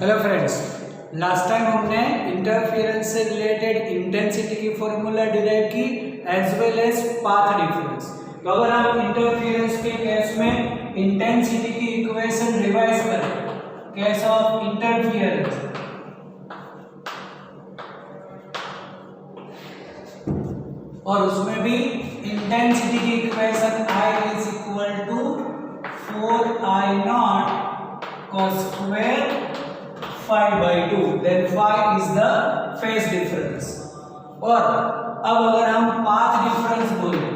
Hello friends, last time हमने interference से related intensity की फॉर्मूला डिराइव की as well as path difference. तो अगर हम इंटरफेरेंस के केस में इंटेंसिटी की इक्वेशन रिवाइज करें, केस ऑफ इंटरफेरेंस, और उसमें भी इंटेंसिटी की equation I is equal to 4I0 cos square phi by 2, then phi is the phase difference। और अब अगर हम पाथ डिफरेंस बोले,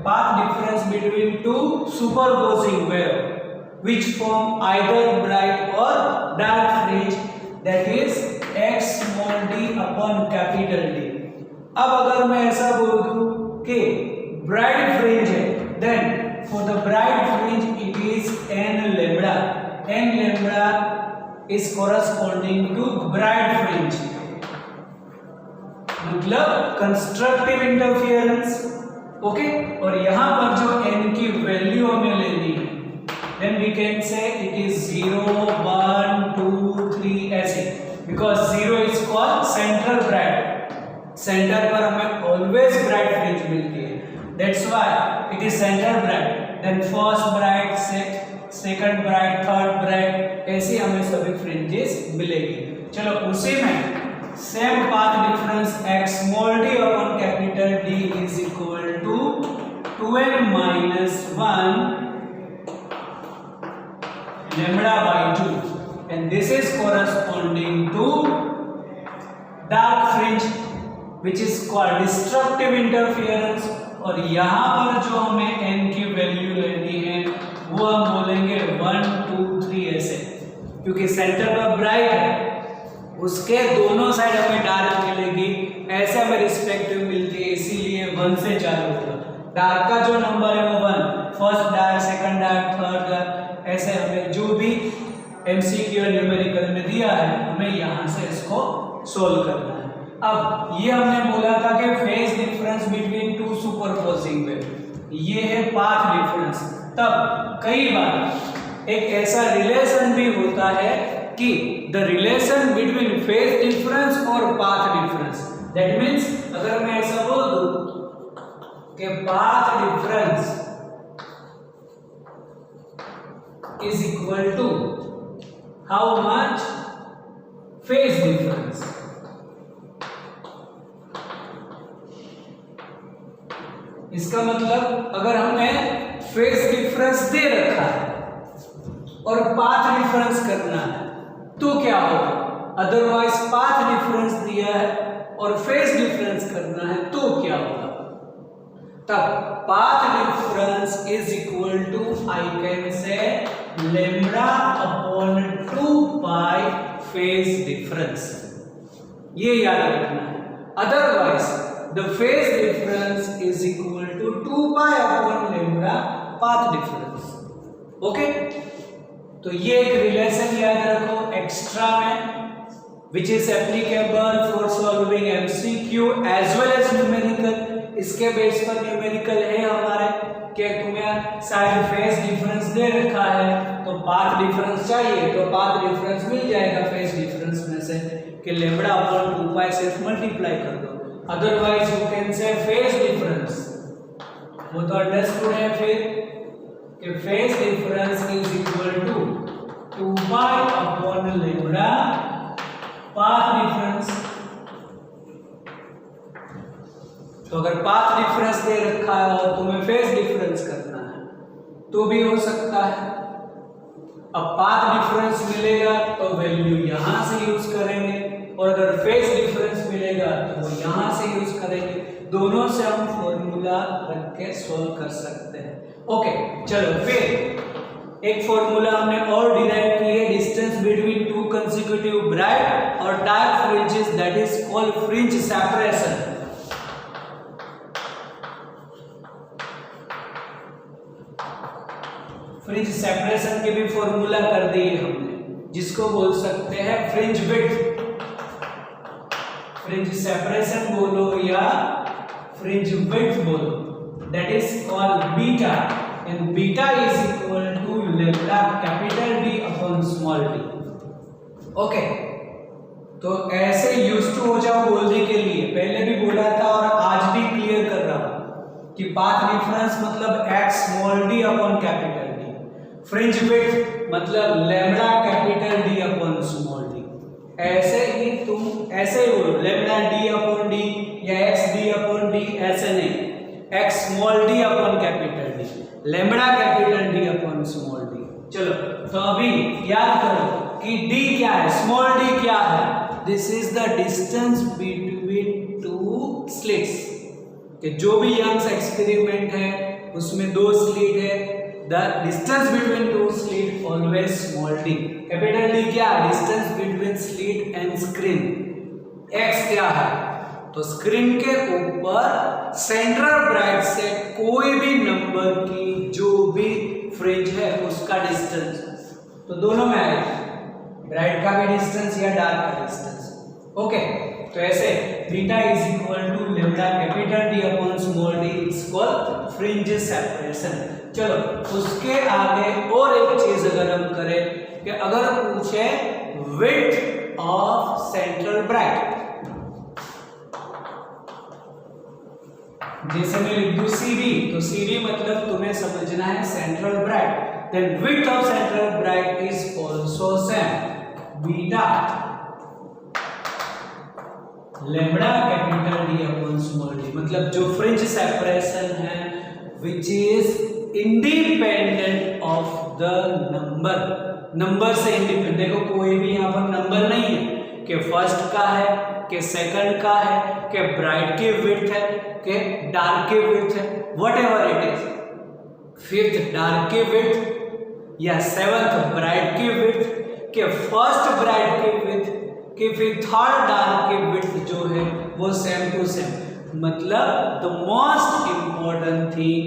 path difference between two superposing waves which form either bright or dark fringe, that is x small d upon capital D। अब अगर मैं ऐसा बोल दूं कि ब्राइट फ्रिंज है, then for the bright fringe it is n lambda is corresponding to bright fringe, मतलब constructive interference. Okay, और यहां पर जो n की वैल्यू हमें लेनी है, then we can say it is 0 1 2 3 ऐसे, because 0 is called central bright, centre पर हमें ऑलवेज ब्राइट फ्रिंज मिलती है, that's why it is central bright, then first bright, second bright, third bright, ऐसे हमें सभी फ्रिंजेस मिलेगी। चलो उसी में same path difference x small d upon capital D is equal to 2n minus 1 lambda by 2, and this is corresponding to dark fringe which is called destructive interference। और यहाँ पर जो हमें n की वैल्यू लेनी है वो हम बोलेंगे 1 2 3 ऐसे, क्योंकि सेंटर पर ब्राइट है, उसके दोनों साइड हमें डार्क मिलेगी, ऐसे हमें रिस्पेक्टिव मिलती है, इसीलिए 1 से चालू होगा। डार्क का जो नंबर है वो 1, first dark, second dark, third dark, ऐसे हमें जो भी एमसीक्यू और न्यूमेरिकल में दिया है हमें यहाँ से इसको सोल्व करना है। अब ये हमने बोला था कि phase difference between two superposing wave, ये है पाथ डिफरेंस। तब कई बार एक ऐसा रिलेशन भी होता है कि the relation between phase difference और पाथ डिफरेंस, दैट मीन्स अगर मैं ऐसा बोल दूं कि path difference is equal to how much phase difference, इसका मतलब अगर हमने फेज डिफरेंस दे रखा है और पाथ डिफरेंस करना है तो क्या होगा, अदरवाइज पाथ डिफरेंस दिया है और फेज डिफरेंस करना है तो क्या होगा। तब path difference is equal to I can say lambda upon 2 pi phase difference, ये याद रखना है। Otherwise the phase difference is equal to 2 pi upon lambda path difference. Okay, तो ये एक रिलेशन याद रखो एक्स्ट्रा में, which is applicable for solving MCQ as well as numerical. इसके बेस पर न्यूमेरिकल है हमारे कि तुम्हें शायद फेज डिफरेंस दे रखा है तो पाथ डिफरेंस चाहिए, तो पाथ डिफरेंस मिल जाएगा फेज डिफरेंस में से कि लैम्ब्डा अपॉन 2 पाई सिर्फ मल्टीप्लाई कर दो। Otherwise you can say phase difference, वो तो अंडरस्टूड है फिर कि phase difference is equal to 2 pi upon lambda path difference. तो अगर पाथ डिफरेंस दे रखा है और तुम्हें फेज डिफरेंस करना है तो भी हो सकता है। अब पाथ डिफरेंस मिलेगा तो वैल्यू यहां से यूज करेंगे, और अगर फेज डिफरेंस मिलेगा तो वो यहां से यूज करेंगे। दोनों से हम फॉर्मूला रख के सोल्व कर सकते हैं। ओके, चलो फिर एक फॉर्मूला हमने और डिराइव की है, distance between two consecutive bright और dark fringes, that is called fringe separation. Fringe separation के भी फॉर्मूला कर दिए हमने, जिसको बोल सकते हैं फ्रिंज विड्थ। फ्रिंज सेपरेशन बोलो या फ्रिंज विड्थ बोलो, that is called beta, and beta is equal to lambda capital D upon small D. Okay, तो ऐसे यूज्ड टू हो जाओ बोलने के लिए, पहले भी बोला था और आज भी क्लियर कर रहा हूं कि पाथ डिफरेंस मतलब x small d upon capital D, fringe width मतलब lambda capital D upon small d. ऐसे ही तुम ऐसे ही बोलो लैम्डा डी अपॉन डी या x d अपॉन डी, ऐसे नहीं, x small d upon capital D, lambda capital D upon small d. चलो तो अभी याद करो कि d क्या है, स्मॉल d क्या है, this is the distance between two slits. कि जो भी यंग्स एक्सपेरिमेंट है उसमें दो स्लिट है, the distance between to slit always small d। Capital D क्या है, distance between slit and screen. x क्या है, तो स्क्रीन के ऊपर सेंट्रल ब्राइट से कोई भी नंबर की जो भी फ्रिंज है उसका डिस्टेंस, तो दोनों में आएगा, ब्राइट का भी डिस्टेंस या डार्क का डिस्टेंस। ओके, तो ऐसे beta is equal to lambda capital D upon small D is called fringe separation. चलो उसके आगे और एक चीज अगर हम करें कि अगर पूछे विड्थ ऑफ सेंट्रल ब्राइट, जैसे मैं लिख दूं CD, तो CD मतलब तुम्हें समझना है central bright, then width of central bright is also same beta lambda capital D upon small D, मतलब जो फ्रिंज सेपरेशन है which is independent of the number, number से इंडिपेंडेंट। देखो कोई भी यहाँ पर नंबर नहीं है कि फर्स्ट का है, कि सेकंड का है, कि ब्राइट की विड्थ है, कि डार्क की विड्थ है, whatever it is, fifth dark की विड्थ या सेवंथ ब्राइट की विड्थ, कि फर्स्ट ब्राइट की विड्थ, कि फिर थर्ड डार्क की विड्थ जो है वो सेम टू सेम। मतलब the most important thing,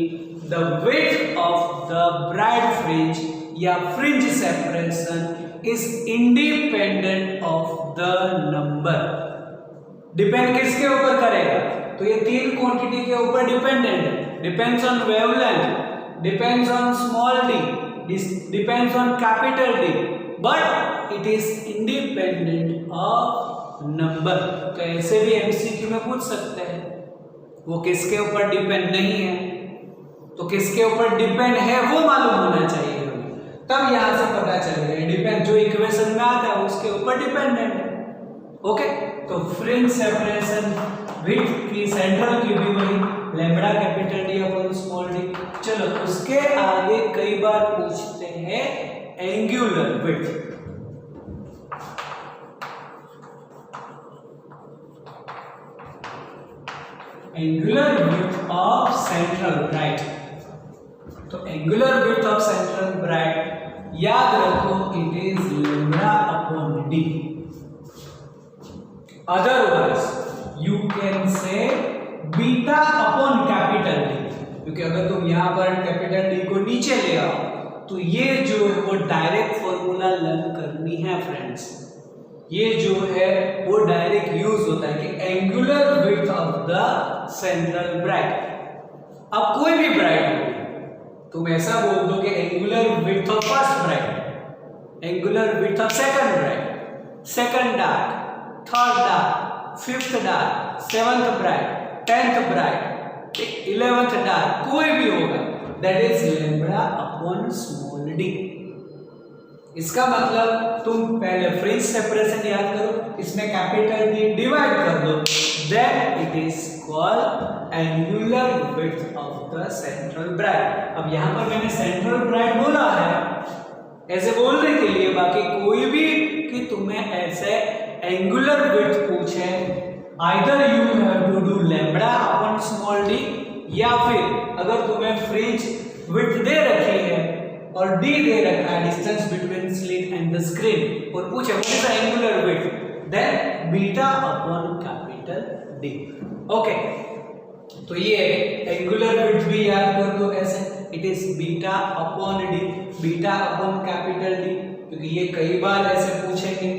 the width of the bright fringe या fringe separation is independent of the number. Depend किसके ऊपर करेगा, तो ये तीन क्वांटिटी के ऊपर डिपेंडेंट है, depends on wavelength, depends on small D, depends on capital D, but it is independent of number. तो ऐसे भी एमसीक्यू में पूछ सकते हैं, वो किसके ऊपर डिपेंड नहीं है, तो किसके ऊपर डिपेंड है वो मालूम होना चाहिए हमें, तब यहां से पता चलेगा डिपेंड जो इक्वेशन में आता है उसके ऊपर डिपेंडेंट है। ओके, तो फ्रिंज सेपरेशन विड्थ की सेंट्रल की भी वही lambda capital D upon small d. चलो उसके आगे कई बार पूछते हैं angular width. Angular width of central bright, तो angular width of central bright याद रखो it is lambda upon d, otherwise you can say beta upon capital D, क्योंकि अगर तुम यहां पर कैपिटल डी को नीचे ले आओ तो ये जो है वो डायरेक्ट फॉर्मूला लर्न करनी है फ्रेंड्स, ये जो है वो डायरेक्ट यूज होता है कि angular width of the central bright. अब कोई भी ब्राइट हो, तुम ऐसा बोल दो कि angular width of first bright, angular width of second bright, second dark, third dark, fifth dark, seventh bright, tenth bright, 11th dark, कोई भी होगा, that is lambda upon small D. इसका मतलब तुम पहले फ्रिंज सेपरेशन याद करो, इसमें कैपिटल डी डिवाइड कर दो, then it is called angular width of the central bright. अब यहां पर मैंने सेंट्रल ब्राइट बोला है ऐसे बोलने के लिए, बाकी कोई भी कि तुम्हें ऐसे एंगुलर विड्थ पूछे, either you have to do lambda upon small D, या फिर अगर तुम्हें फ्रिंज विड्थ दे रखी है और डी दे रखा है, distance between slit and the screen, और पूछे what is the angular width, then beta upon capital D. Okay, तो ये एंगुलर विड्थ भी याद कर दो ऐसे, it is beta upon D, beta upon capital D, क्योंकि ये कई बार ऐसे पूछेंगे।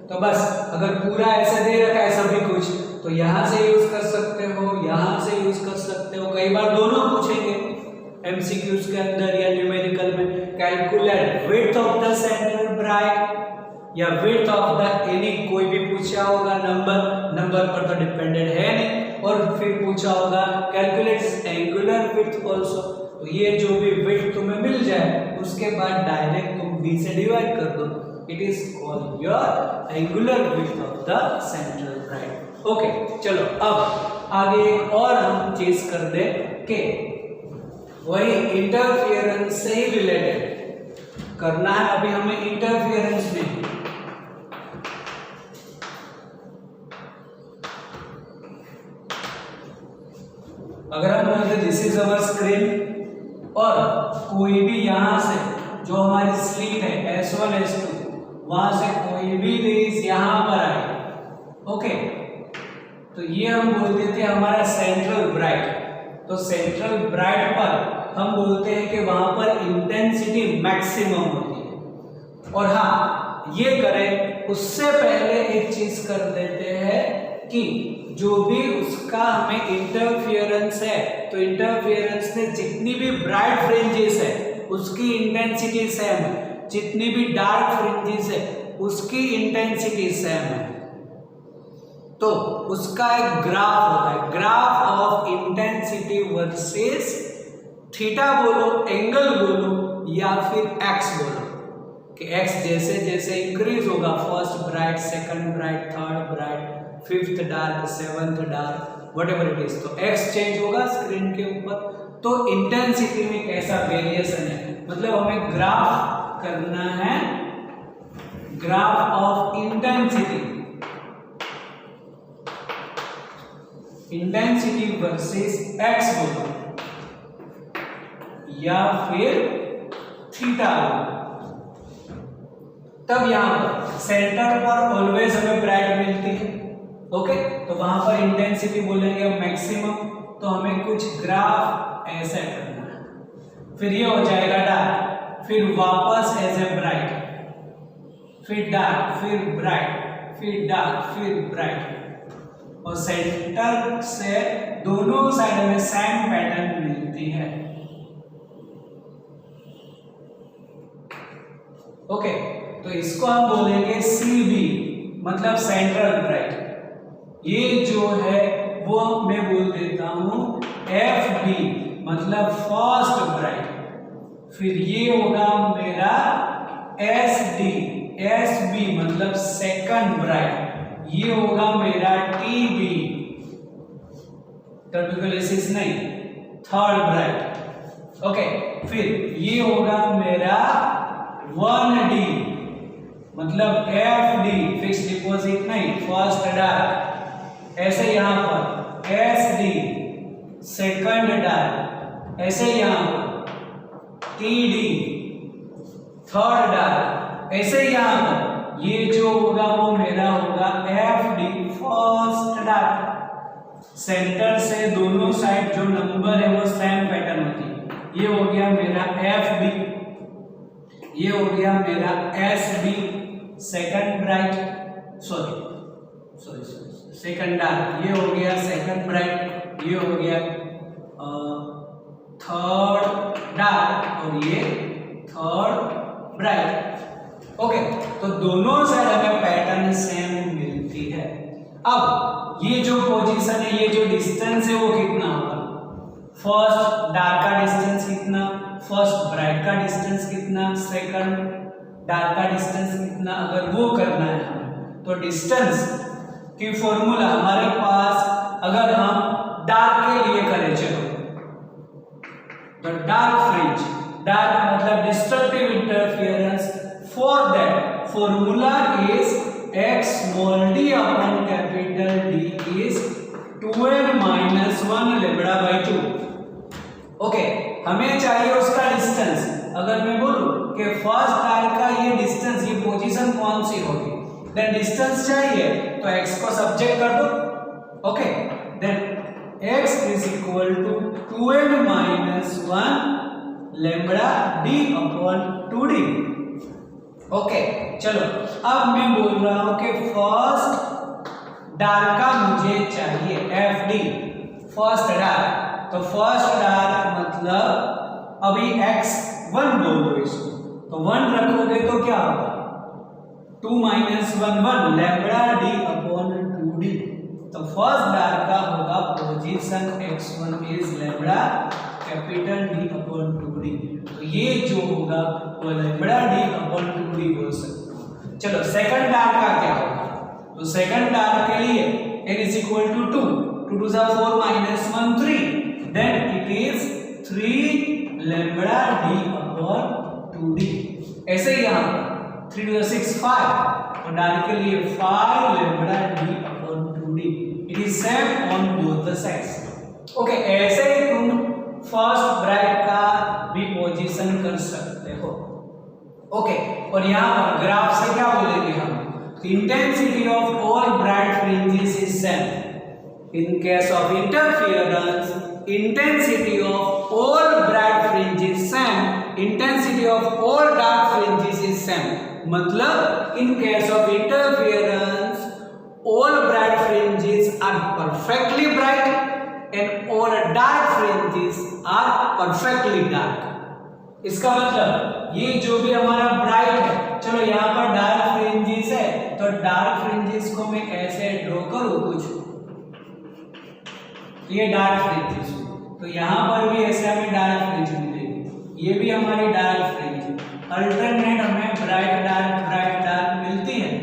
तो बस अगर पूरा ऐसे दे रखा है सभी कुछ, तो यहां से यूज कर सकते हो, यहां से यूज कर सकते हो, कई बार दोनों पूछेंगे एमसीक्यूज के अंदर calculate width of the central bright या विड्थ ऑफ द एनी, कोई भी पूछा होगा नंबर पर तो डिपेंडेंट है नहीं, और फिर पूछा होगा कैलकुलेट एंगुलर विड्थ आल्सो, तो ये जो भी विड्थ तुम्हें मिल जाए उसके बाद डायरेक्ट तुम b से डिवाइड कर दो, it is called your angular width of the central bright. Okay, चलो अब आगे एक और हम चीज कर दे के वही इंटरफियरेंस से ही रिलेटेड करना है। अभी हमें इंटरफियरेंस में अगर हम बोलते दिस इज अवर स्क्रीन और कोई भी यहां से जो हमारी स्लीट है S1 S2 वहां से कोई भी रेज यहां पर आए, ओके, तो ये हम बोलते थे हमारा सेंट्रल ब्राइट। तो सेंट्रल ब्राइट पर हम बोलते हैं कि वहां पर इंटेंसिटी मैक्सिमम होती है। और हाँ, ये करें उससे पहले एक चीज कर देते हैं कि जो भी उसका हमें इंटरफियरेंस है, तो इंटरफियरेंस में जितनी भी ब्राइट फ्रिंजेस है उसकी इंटेंसिटी सेम है, जितनी भी डार्क फ्रिंजेस है उसकी इंटेंसिटी सेम है। तो उसका एक ग्राफ होता है, graph of intensity versus theta बोलो, एंगल बोलो या फिर एक्स बोलो, कि एक्स जैसे जैसे इंक्रीज होगा, first bright, second bright, third bright, fifth dark, seventh dark, whatever it is, तो एक्स चेंज होगा स्क्रीन के ऊपर। तो इंटेंसिटी में कैसा वेरिएशन है, मतलब हमें ग्राफ करना है, graph of intensity, intensity versus x बोलो या फिर थीटा। तब यहां पर सेंटर पर ऑलवेज हमें ब्राइट मिलती है, ओके, तो वहां पर इंटेंसिटी बोलेंगे मैक्सिमम, तो हमें कुछ ग्राफ ऐसा करना है, फिर ये हो जाएगा डार्क, फिर वापस एज ए ब्राइट, फिर डार्क, फिर ब्राइट, फिर डार्क, फिर ब्राइट, और सेंटर से दोनों साइड में सेम पैटर्न मिलती है। ओके, तो इसको हम बोलेंगे CB, मतलब सेंट्रल ब्राइट। ये जो है वो मैं बोल देता हूं FB, मतलब फर्स्ट ब्राइट। फिर ये होगा मेरा SB, मतलब सेकंड ब्राइट। ये होगा मेरा TB, टर्बिकुलेसिस नहीं, थर्ड ब्राइट। ओके, फिर ये होगा मेरा 1D, मतलब FD, फिक्स डिपॉजिट नहीं, फर्स्ट डार्क। ऐसे यहां पर SD, सेकंड डार्क। ऐसे यहां पर TD, थर्ड डार्क। ऐसे यहां पर ये जो होगा वो मेरा होगा FD, फर्स्ट डार्क। सेंटर से दोनों साइड जो नंबर है वो सेम पैटर्न होती है। ये हो गया मेरा FB, ये हो गया मेरा SB, second bright, sorry second dark. ये हो गया सेकंड ब्राइट, ये हो गया थर्ड डार्क, और ये थर्ड ब्राइट। ओके, तो दोनों साइड हमें पैटर्न सेम मिलती है। अब ये जो पोजीशन है, ये जो डिस्टेंस है वो कितना होगा, फर्स्ट डार्क का डिस्टेंस कितना, फर्स्ट ब्राइट का डिस्टेंस कितना, सेकंड डार्क का डिस्टेंस कितना, अगर वो करना है हमें, तो डिस्टेंस की फॉर्मूला हमारे पास, अगर हम डार्क के लिए करें, चलो तो डार्क फ्रिंज, डार्क मतलब destructive interference, for that formula is x small d upon capital D is 2n-1 lambda by 2। Okay, हमें चाहिए उसका डिस्टेंस। अगर मैं बोलूं कि फर्स्ट डार्क का ये डिस्टेंस, ये पोजीशन कौन सी होगी, देन डिस्टेंस चाहिए तो x को सब्जेक्ट कर दो। Okay, then x is equal to 2n-1 lambda d upon 2d। Okay, चलो अब मैं बोल रहा हूं कि फर्स्ट डार्क का मुझे चाहिए FD, फर्स्ट डार्क। तो फर्स्ट डार्क मतलब अभी x1 बोल दो इसको, तो 1 रखोगे तो क्या होगा, 2 - 1 1 लैम्बडा d अपॉन 2d। तो फर्स्ट डार्क का होगा position x1 is lambda capital D upon 2d। तो ये जो होगा वो लैम्बडा d अपॉन 2d बोल सकते हो। चलो सेकंड डार्क का क्या होगा, तो सेकंड डार्क के लिए n is equal to 2, 2 2 4 - 1 3, then it is 3 lambda d upon 2d। ऐसे ही यहाँ 3 2 6 5, तो डार्क के लिए 5 lambda d upon 2d। It is same on both the sides. Okay, ऐसे ही तुम फर्स्ट ब्राइट का भी पोजीशन कर सकते हो। ओके, और यहाँ पर ग्राफ से क्या बोलेंगे हम, intensity of all bright fringes is same. In case of interference, intensity of all bright fringes same, intensity of all dark fringes is same. मतलब in case of interference all bright fringes are perfectly bright and all dark fringes are perfectly dark। इसका मतलब ये जो भी हमारा bright है, चलो यहाँ पर डार्क फ्रिंजेस है, तो डार्क फ्रिंजेस को मैं ऐसे ड्रॉ करूँ कुछ, ये डार्क फ्रिंजेस, तो यहाँ पर भी ऐसे हमें डार्क फ्रिंज मिलेगी, ये भी हमारी डार्क फ्रिंज, अल्टरनेट हमें ब्राइट डार्क मिलती है।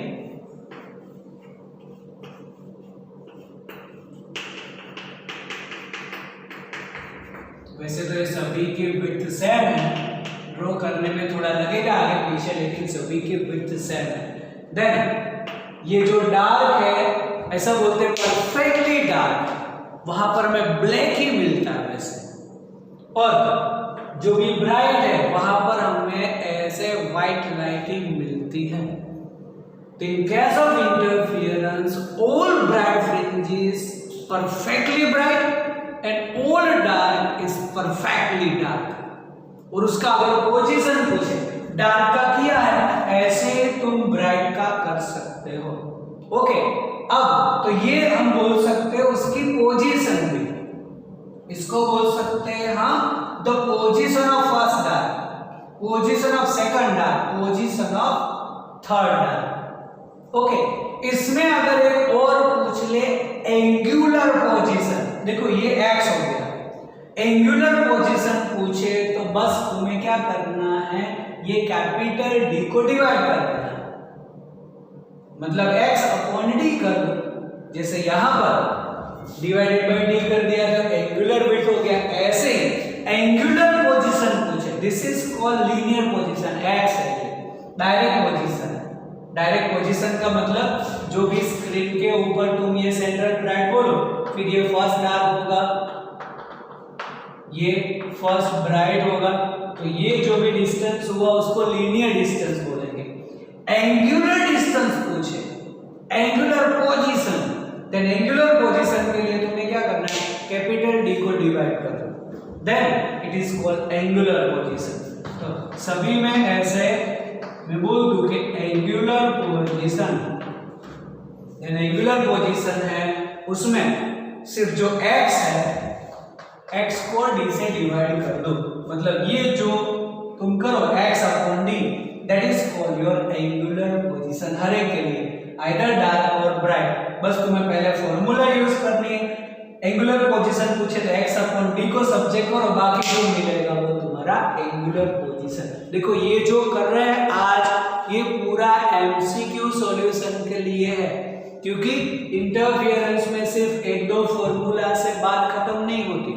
वैसे तो ये सभी की विड्थ सेम है, ड्रॉ करने में थोड़ा लगेगा आगे पीछे, लेकिन सभी की विड्थ सेम है। देन ये जो डार्क है, ऐसा बोलते हैं परफेक्टली डार्क, वहां पर हमें ब्लैक ही मिलता है वैसे, और जो भी ब्राइट है वहां पर हमें ऐसे व्हाइट लाइटिंग मिलती है। तो इन case of interference all bright fringes perfectly bright and all dark is perfectly dark। और उसका अगर पोजीशन पूछे, डार्क का किया है, ऐसे तुम ब्राइट का कर सकते हो। ओके, अब तो ये हम बोल सकते हैं उसकी पोजीशन भी, इसको बोल सकते हैं हाँ the position of first dark, position of second dark, position of third dark. Okay, इसमें अगर एक और पूछ ले एंगुलर पोजीशन, देखो ये x हो गया, एंगुलर पोजीशन पूछे तो बस तुम्हें क्या करना है, ये कैपिटल D को डिवाइड कर देना, मतलब x अपॉन d कर दो। जैसे यहाँ पर डिवाइडेड बाय d कर दिया तो एंगुलर विड्थ हो गया। ऐसे एंगुलर पोजीशन पूछे, this is called linear position, x है, डायरेक्ट पोजीशन है। डायरेक्ट पोजीशन का मतलब जो भी स्क्रीन के ऊपर तुम ये सेंट्रल ब्राइट बोलो, फिर ये फर्स्ट डार्क होगा, ये फर्स्ट ब्राइट होगा, तो ये जो भी डिस्टेंस हुआ उसको लीनियर डिस्टेंस बोलेंगे। एंगुलर डिस्टेंस पूछे, angular position, then angular position के लिए तुम्हें क्या करना है, कैपिटल D को डिवाइड कर दो, then it is called angular position. तो सभी में ऐसे मैं बोल दूं कि एंगुलर पोजीशन, एंगुलर पोजीशन है उसमें सिर्फ जो x है, x को d से डिवाइड कर दो, मतलब ये जो तुम करो x अपॉन d, that is called your angular position. हर एक के लिए आइदर डार्क और ब्राइट, बस तुम्हें पहले फॉर्मूला यूज करनी है। एंगुलर पोजीशन पूछे तो x अपॉन d को सब्जेक्ट करो, बाकी जो मिलेगा वो तुम्हारा एंगुलर पोजीशन। देखो ये जो कर रहे हैं आज, ये पूरा MCQ सॉल्यूशन के लिए है, क्योंकि इंटरफियरेंस में सिर्फ एक दो फॉर्मूला से बात खत्म नहीं होती।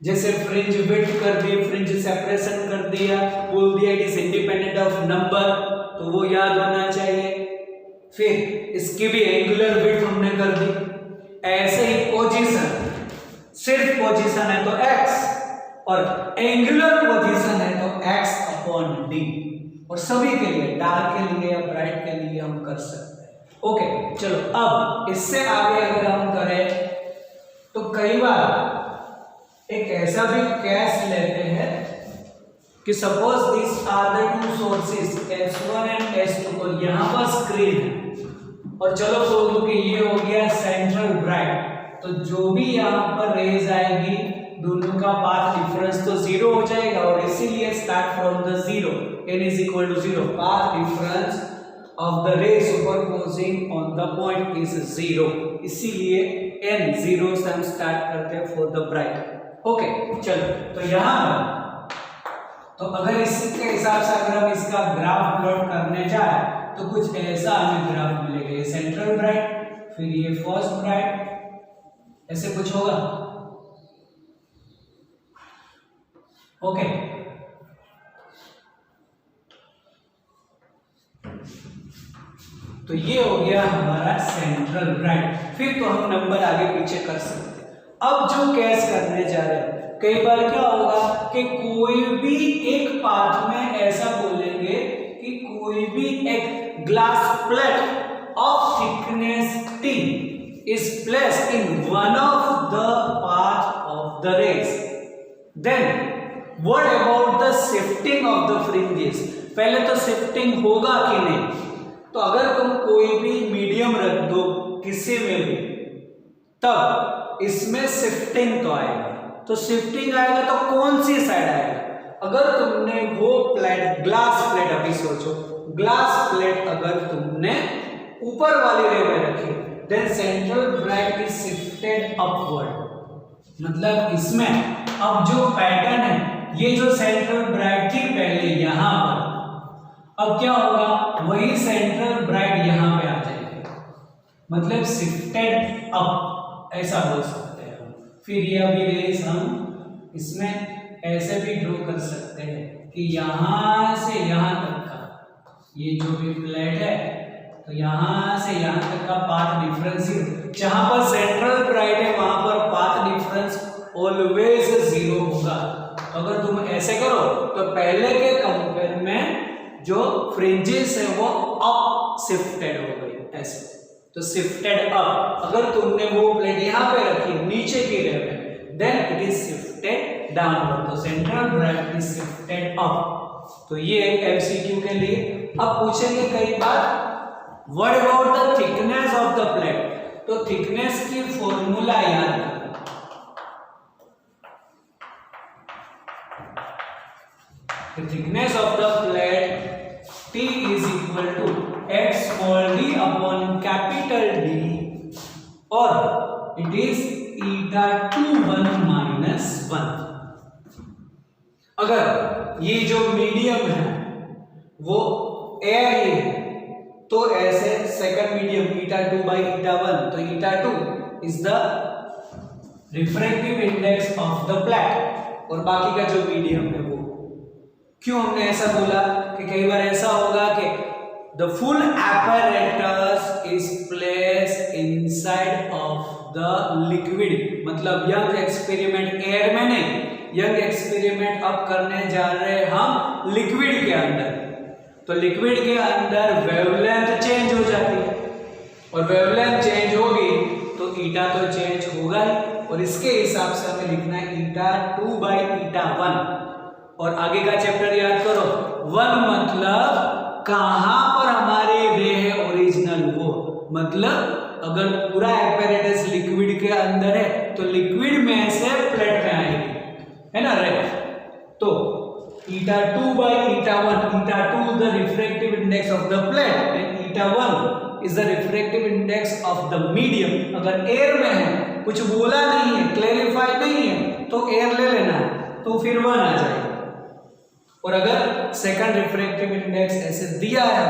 जैसे फ्रिंज विड्थ कर दी, फ्रिंज सेपरेशन कर दिया, बोल दिया it is independent of number, तो वो याद होना चाहिए। फिर इसकी भी एंगुलर विड्थ हमने कर दी। ऐसे ही पोजीशन, सिर्फ पोजीशन है तो x, और एंगुलर पोजीशन है तो x अपॉन d, और सभी के लिए डार्क के लिए या ब्राइट के लिए हम कर सकते हैं। ओके, चलो अब इससे आगे अगर हम करें तो कई बार एक ऐसा भी केस लेते हैं कि suppose this are the two sources S1 and S2, और यहाँ पर स्क्रीन है, और चलो बोल दो कि ये हो गया सेंट्रल ब्राइट, तो जो भी यहाँ पर रेज आएगी दोनों का पाथ डिफरेंस तो 0 हो जाएगा, और इसीलिए start from the zero, n is equal to zero, path difference of the ray superposing on the point is zero, इसीलिए n जीरो से हम स्टार्ट करते हैं फॉर द ब्राइट। ओके चलो, तो यहाँ पर तो अगर इसके हिसाब से अगर हम इसका ग्राफ प्लॉट करने जाए तो कुछ ऐसा हमें ग्राफ मिलेगा, ये सेंट्रल ब्राइट, फिर ये फर्स्ट ब्राइट, ऐसे कुछ होगा। ओके तो ये हो गया हमारा सेंट्रल ब्राइट। फिर तो हम नंबर आगे पीछे कर सकते हैं। अब जो केस करने जा रहे हैं, कई बार क्या होगा कि कोई भी एक पाथ में ऐसा बोलेंगे कि कोई भी एक glass plate of thickness t is placed in one of the path of the rays, then what about the shifting of the fringes? पहले तो शिफ्टिंग होगा कि नहीं, तो अगर तुम कोई भी मीडियम रख दो किसी में भी, तब इसमें शिफ्टिंग तो आएगा। तो शिफ्टिंग आएगा तो कौन सी साइड आएगा? अगर तुमने वो प्लेट, ग्लास प्लेट, अभी सोचो ग्लास प्लेट अगर तुमने ऊपर वाली रे में रखी, then central bright is shifted upward. मतलब इसमें अब जो पैटर्न है, ये जो सेंट्रल ब्राइट थी पहले यहां पर, अब क्या होगा, वही सेंट्रल ब्राइट यहां पे आ जाएगी, मतलब शिफ्टेड अप, ऐसा बोल सकते हैं हम। फिर ये अभी रेस हम इसमें ऐसे भी ड्रॉ कर सकते हैं कि यहां से यहां तक का ये जो भी प्लेट है, तो यहां से यहां तक का पाथ डिफरेंस, जहां पर सेंट्रल ब्राइट है वहां पर पाथ डिफरेंस ऑलवेज जीरो होगा। तो अगर तुम ऐसे करो तो पहले के कंपेयर में जो फ्रिंजेस है वो अप शिफ्टेड हो गई, ऐसे तो शिफ्टेड अप। अगर तुमने वो प्लेट यहाँ पे रखी नीचे की रे में, then it is shifted downward, तो central bright is shifted up. तो ये एमसीक्यू के लिए। अब पूछेंगे कई बार, what about the thickness of the plate? तो थिकनेस की फॉर्मूला याद रखो, the thickness of the plate T is equal to x small d upon capital D, or it is eta 21 minus 1। अगर ये जो मीडियम है वो एयर ही है, तो ऐसे second medium eta 2 by eta 1, तो eta 2 is the refractive index of the plate, और बाकी का जो मीडियम है वो। क्यों हमने ऐसा बोला कि कई बार ऐसा होगा कि the full apparatus is placed inside of the liquid, मतलब यंग एक्सपेरिमेंट एयर में नहीं, यंग एक्सपेरिमेंट अब करने जा रहे हैं हम लिक्विड के अंदर। तो लिक्विड के अंदर वेवलेंथ चेंज हो जाती है, और वेवलेंथ चेंज होगी तो ईटा तो चेंज होगा ही, और इसके हिसाब से हमें लिखना है eta 2 by eta 1। और आगे का चैप्टर याद करो, 1 मतलब कहां पर हमारी रे है ओरिजिनल, वो मतलब अगर पूरा एपैरेटस लिक्विड के अंदर है तो लिक्विड में से प्लेट में आएगी, है ना रे। तो eta 2 by eta 1, eta 2 is the refractive index of the plate and eta 1 is the refractive index of the medium। अगर एयर में है, कुछ बोला नहीं है, क्लैरिफाई नहीं है, तो एयर ले लेना है, तो फिर 1 आ जाएगा। और अगर सेकंड रिफ्रैक्टिव इंडेक्स ऐसे दिया है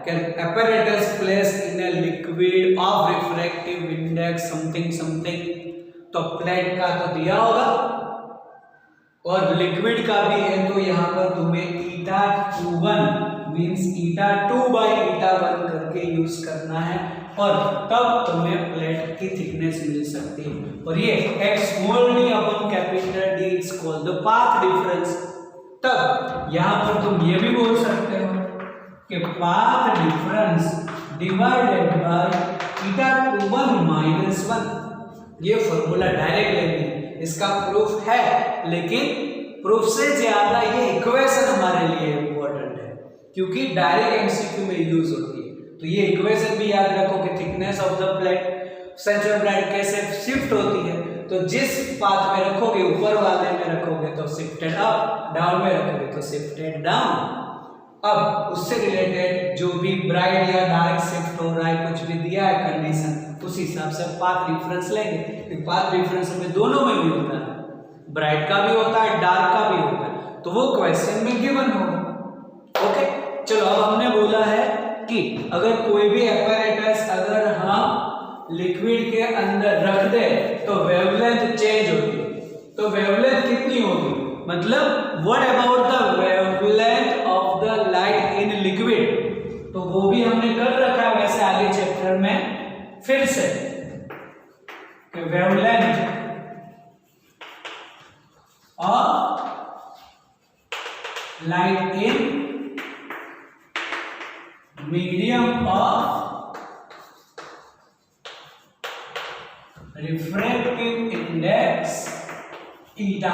कि apparatus placed in a liquid of refractive index something something, तो प्लेट का तो दिया होगा, और लिक्विड का भी है, तो यहाँ पर तुम्हें eta 21 means eta 2 by eta 1 करके यूज करना है, और तब तुम्हें प्लेट की थिकनेस मिल सकती है। और ये x small d upon capital D is called the path difference। तब यहां पर तुम ये भी बोल सकते हो कि path difference divided by eta 21 minus 1। ये फॉर्मूला डायरेक्ट लेनी है, इसका प्रूफ है, लेकिन प्रूफ से ज्यादा ये इक्वेशन हमारे लिए इंपॉर्टेंट है, क्योंकि डायरेक्ट एमसीक्यू में यूज होती है। तो ये इक्वेशन भी याद रखो कि thickness of the plate, central bright कैसे शिफ्ट होती है। तो जिस पाथ में रखोगे ऊपर वाले में रखोगे तो शिफ्टेड अप, डाउन में रखोगे तो शिफ्टेड डाउन। अब उससे रिलेटेड जो भी ब्राइट या डार्क शिफ्ट हो रहा है, कुछ भी दिया है कंडीशन, उस हिसाब से पाथ डिफरेंस लेंगे। क्योंकि पाथ डिफरेंस में दोनों में भी होता है, ब्राइट का भी होता है, डार्क का भी होता है, तो वो क्वेश्चन में गिवन होगा। ओके, चलो अब हमने बोला है कि अगर कोई भी एपैरेटस अगर हम लिक्विड के अंदर रख दे तो वेवलेंथ चेंज होगी। तो वेवलेंथ कितनी होगी, मतलब what about the wavelength of the light in liquid, तो वो भी हमने कर रखा है वैसे आगे चैप्टर में फिर से कि wavelength of light in medium of refractive index eta,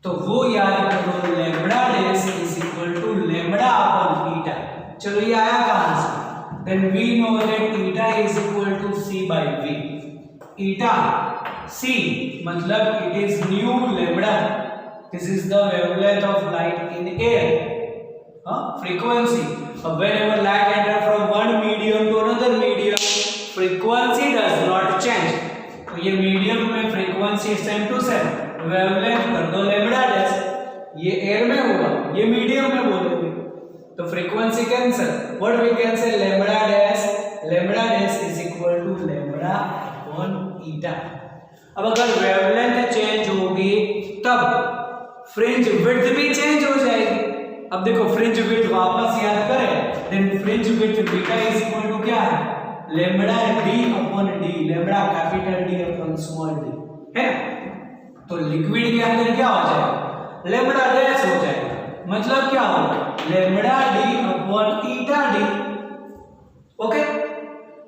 तो वो याद करो lambda dash is equal to lambda upon eta. चलो ये आया कहां से, then we know that eta is equal to C by V. Eta C मतलब it is nu lambda, this is the wavelength of light in air, frequency. Whenever light enter from one medium to another medium, frequency does not change. तो ये medium में frequency same to same, wavelength कर दो lambda dash, ये air में होगा, ये medium में बोलोगे तो frequency cancel, what we can say lambda dash is equal to lambda upon eta. अब अगर वेवलेंथ चेंज होगी तब फ्रिंज विड्थ भी चेंज हो जाएगी। अब देखो फ्रिंज विड्थ वापस याद करें, then fringe width beta is equal to क्या है, lambda D upon D, lambda capital D upon small D, है ना। तो लिक्विड के अंदर क्या हो जाएगा, लैम्बडा डैश हो जाएगा, मतलब क्या होगा लैम्बडा डी अपॉन ईटा डी। ओके,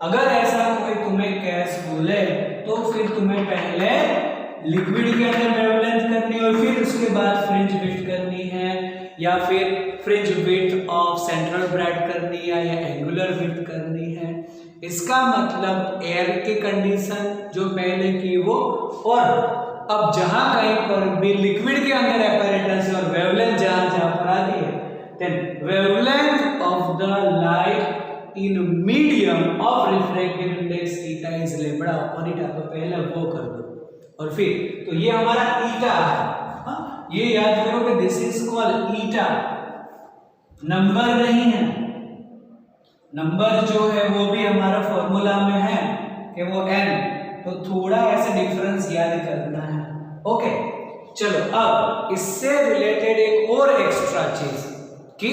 अगर ऐसा कोई तुम्हें केस बोले तो फिर तुम्हें पहले लिक्विड के अंदर वेवलेंथ करनी और फिर उसके बाद फ्रिंज विड्थ करनी है, या फिर fringe width of central bright करनी है या एंगुलर विड्थ करनी है। इसका मतलब एयर की कंडीशन जो पहले की वो, और अब जहां कहीं पर भी लिक्विड के अंदर एपैरेटस और वेवलेंथ जहां पर आ रही है, then wavelength of the light in medium of refractive index eta is lambda upon eta. तो पहले वो कर दो और फिर तो ये हमारा ईटा है, ये याद करो कि this is called eta, number नहीं है, नंबर जो है वो भी हमारा फॉर्मूला में है कि वो n, तो थोड़ा ऐसे डिफरेंस याद करना है। ओके, चलो अब इससे रिलेटेड एक और एक्स्ट्रा चीज कि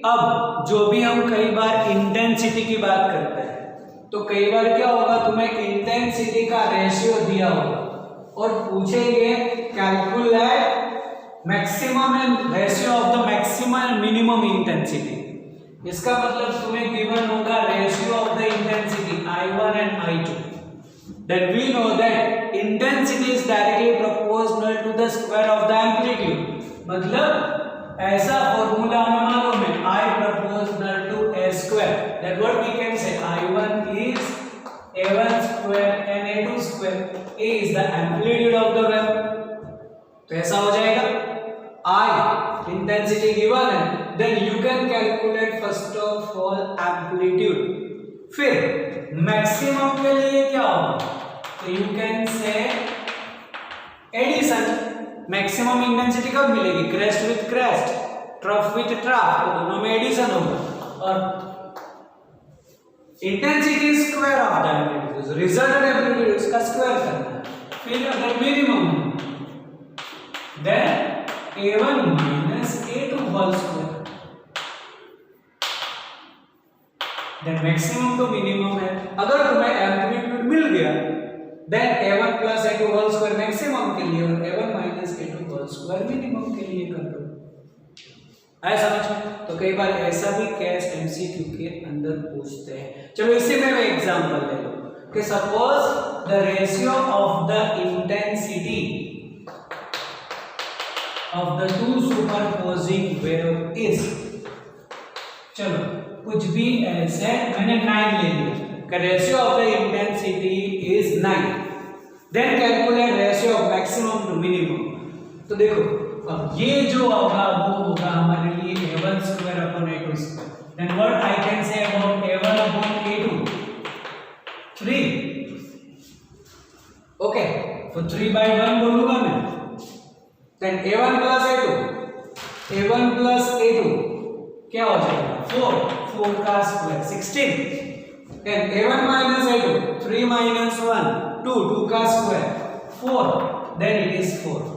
अब जो भी हम कई बार इंटेंसिटी की बात करते हैं तो कई बार क्या होगा, तुम्हें इंटेंसिटी का रेशियो दिया होगा और पूछेंगे calculate maximum ratio of the maximum and minimum intensity. इसका मतलब तुम्हें गिवन होगा ratio of the intensity I1 and I2, then we know that intensity is directly proportional to the square of the amplitude। मतलब ऐसा formula हमें मालूम है I proportional to A square, that what we can say I1 is A1 square and A2 square, A is the amplitude of the wave। तो ऐसा हो जाएगा I intensity given है, then you can calculate first of all amplitude, फिर maximum के लिए क्या होगा, तो you can say addition। Maximum intensity कब मिलेगी, crest with crest, trough with trough, तो दोनों में एडिशन होगा और intensity square of the amplitude, resultant amplitude उसका स्क्वायर करना है। फिर अगर minimum then A1 minus A2 whole square, then maximum तो मिनिमम है। अगर तुम्हें एम्पलीट्यूड मिल गया then A1 plus A2 whole square maximum के लिए और A1 minus A2 whole square minimum के लिए कर दो। ऐसा समझ, तो कई बार ऐसा भी केस एमसीक्यू के अंदर पूछते हैं। चलो इसी में एग्जांपल ले लो कि suppose the ratio of the intensity of the two superposing wave is, चलो कुछ भी ऐसे मैंने 9 ले लिया, ratio of the intensity is 9, then calculate ratio of maximum to minimum. तो देखो अब ये जो होगा वो होगा हमारे लिए a1 square upon a2 square. Then what I can say about a1 upon a2 3। Okay, तो 3/1 बोलूंगा मैं। देन a1 प्लस a2 क्या हो जाएगा 4 का square 16। Then a1 minus a2 3 minus 1 2 का स्क्वायर 4, देन इट इज 4।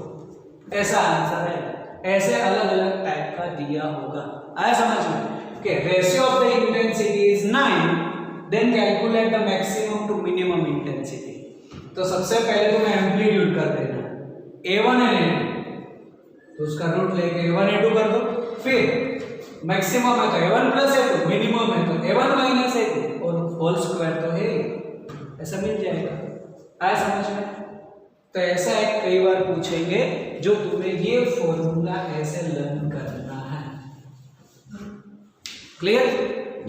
ऐसा आंसर है। ऐसे अलग अलग टाइप का दिया होगा। आया समझ में कि ratio of the intensity is 9, then calculate the maximum to minimum intensity. तो सबसे पहले तुम्हें एम्पलीट्यूड कर देना a1 और a2, तो उसका रूट लेके a1 a2 कर दो। फिर मैक्सिमम है तो a1 प्लस a2, मिनिमम है तो a1 माइनस a2 और होल स्क्वायर तो है, ऐसा मिल जाएगा। आया समझ में? तो ऐसा है कई बार पूछेंगे जो तुम्हें ये फॉर्मूला ऐसे लर्न करना है। क्लियर?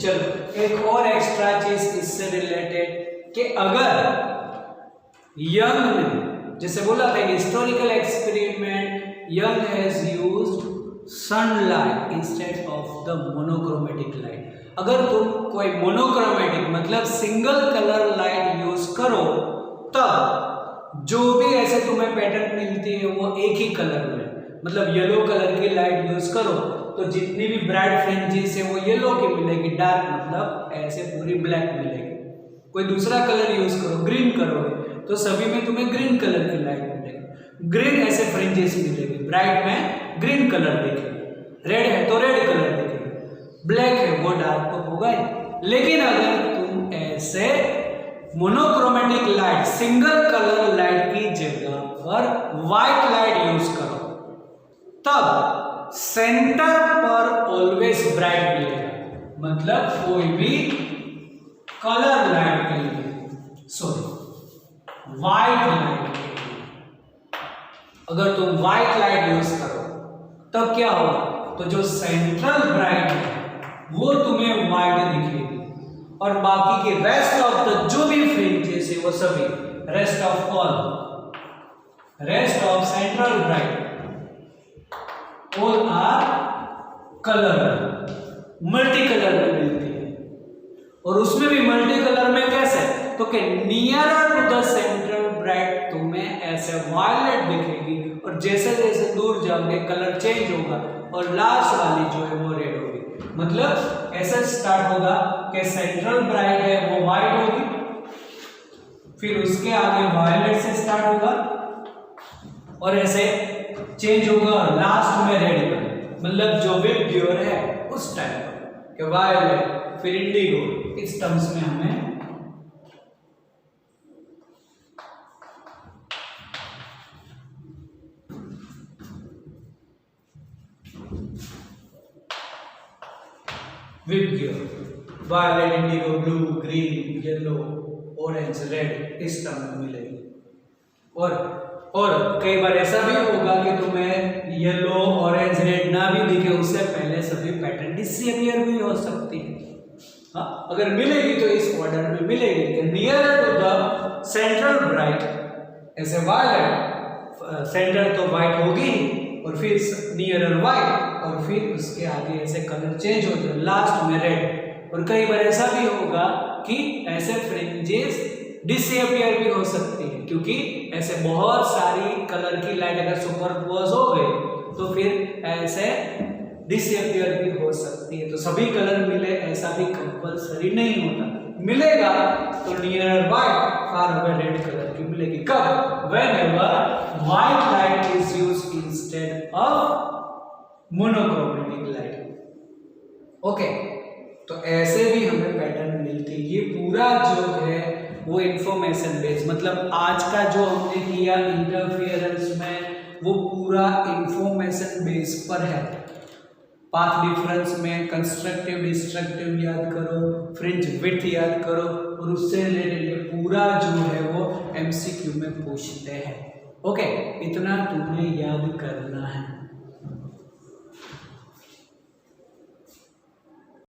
चलो एक और एक्स्ट्रा चीज इससे रिलेटेड कि अगर यंग ने जैसे बोला था historical experiment, young has used sunlight instead of the monochromatic light. अगर तुम कोई मोनोक्रोमेटिक मतलब सिंगल कलर लाइट यूज करो तब जो भी ऐसे तुम्हें पैटर्न मिलती है वो एक ही कलर में, मतलब येलो कलर की लाइट यूज करो तो जितनी भी ब्राइट फ्रिंजेस है वो येलो की मिलेगी, डार्क मतलब ऐसे पूरी ब्लैक मिलेगी। कोई दूसरा कलर यूज करो, ग्रीन करोगे तो सभी में तुम्हें ग्रीन कलर की लाइट मिलेगी, ग्रीन ऐसे फ्रिंजेस मिलेगी, ब्राइट में ग्रीन कलर दिखेगा, रेड है तो रेड कलर दिखेगा, ब्लैक है वो डार्क तो होगा ही। लेकिन अगर तुम ऐसे monochromatic light single colour light की जगह पर व्हाइट लाइट यूज करो तब सेंटर पर ऑलवेज ब्राइट मिलेगा, मतलब कोई भी कलर लाइट के लिए सॉरी व्हाइट लाइट के लिए अगर तुम व्हाइट लाइट यूज करो तब क्या होगा, तो जो सेंट्रल ब्राइट है वो तुम्हें व्हाइट दिखेगी और बाकी के रेस्ट ऑफ द जो भी फ्रिंजेस है वो सभी rest of central bright all are colour multi colour में मिलती है। और उसमें भी मल्टी कलर में कैसे, तो कि nearer to the central bright तुम्हें ऐसे वायलेट दिखेगी और जैसे जैसे दूर जाओगे कलर चेंज होगा और लास्ट वाली जो है वो रेड होगी। मतलब ऐसे स्टार्ट होगा कि सेंट्रल ब्राइट है वो व्हाइट होगी, फिर उसके आगे वायलेट से स्टार्ट होगा और ऐसे चेंज होगा और लास्ट में रेड कलर, मतलब जो विबग्योर है उस टाइम पर कि वायलेट फिर इंडिगो, इस टर्म्स में हमें VIBGYOR violet, indigo, blue, green, yellow, orange, red इस टर्म में मिलेगी। और कई बार ऐसा भी होगा कि तुम्हें येलो, ऑरेंज, रेड ना भी दिखे, उससे पहले सभी पैटर्न डिसअपीयर भी हो सकती है। हाँ, अगर मिलेगी तो इस ऑर्डर में मिलेगी कि near to the central bright ऐसे वायलेट, सेंटर तो व्हाइट होगी और फिर नियरर व्हाइट और फिर उसके आगे ऐसे कलर चेंज हो जाए, लास्ट में रेड। और कई बार ऐसा भी होगा कि ऐसे फ्रिंजेस डिसअपीयर भी हो सकती है क्योंकि ऐसे बहुत सारी कलर की लाइट अगर सुपरपोज हो गई तो फिर ऐसे डिसअपीयर भी हो सकती है। तो सभी कलर मिले ऐसा भी कंपल्सरी नहीं होता, मिलेगा तो near white far away red colour की मिलेगी। कब? Whenever white light is used instead of monochromatic light. Okay, तो ऐसे भी हमें पैटर्न मिलती है। ये पूरा जो है वो इंफॉर्मेशन बेस्ड, मतलब आज का जो हमने किया इंटरफेरेंस में वो पूरा इंफॉर्मेशन बेस पर है। पाथ डिफरेंस में कंस्ट्रक्टिव डिस्ट्रक्टिव याद करो, फ्रिंज विड्थ याद करो और उससे रिलेटेड ये पूरा जो है वो एमसीक्यू में पूछते हैं। ओके, इतना तुम्हें याद करना है।